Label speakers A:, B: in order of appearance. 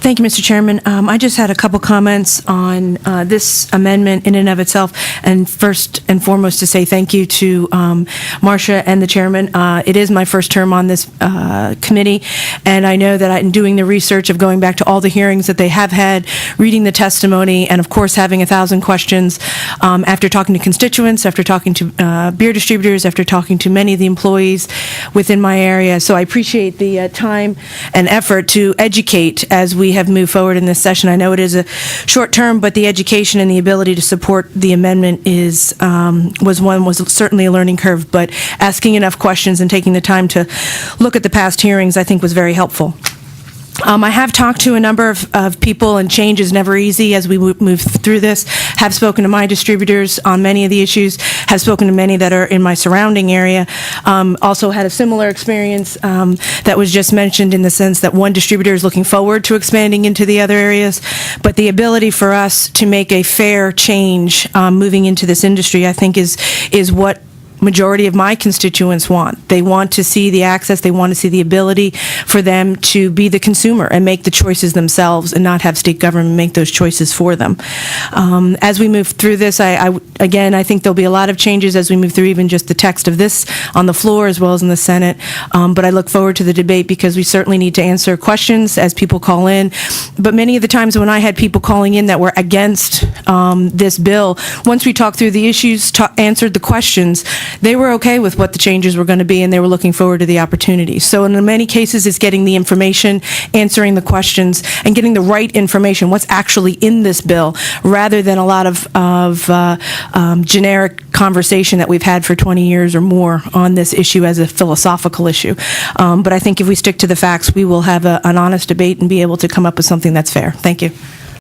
A: Thank you, Mr. Chairman. I just had a couple comments on this amendment in and of itself, and first and foremost to say thank you to Marcia and the chairman. It is my first term on this committee, and I know that in doing the research of going back to all the hearings that they have had, reading the testimony, and of course having 1,000 questions, after talking to constituents, after talking to beer distributors, after talking to many of the employees within my area. So I appreciate the time and effort to educate as we have moved forward in this session. I know it is a short term, but the education and the ability to support the amendment was certainly a learning curve, but asking enough questions and taking the time to look at the past hearings, I think, was very helpful. I have talked to a number of people, and change is never easy as we move through this. Have spoken to my distributors on many of the issues, have spoken to many that are in my surrounding area. Also had a similar experience that was just mentioned, in the sense that one distributor is looking forward to expanding into the other areas, but the ability for us to make a fair change moving into this industry, I think, is what majority of my constituents want. They want to see the access, they want to see the ability for them to be the consumer and make the choices themselves, and not have state government make those choices for them. As we move through this, again, I think there'll be a lot of changes as we move through even just the text of this on the floor as well as in the Senate, but I look forward to the debate, because we certainly need to answer questions as people call in. But many of the times when I had people calling in that were against this bill, once we talked through the issues, answered the questions, they were okay with what the changes were going to be, and they were looking forward to the opportunity. So in many cases, it's getting the information, answering the questions, and getting the right information, what's actually in this bill, rather than a lot of generic conversation that we've had for 20 years or more on this issue as a philosophical issue. But I think if we stick to the facts, we will have an honest debate and be able to come up with something that's fair. Thank you.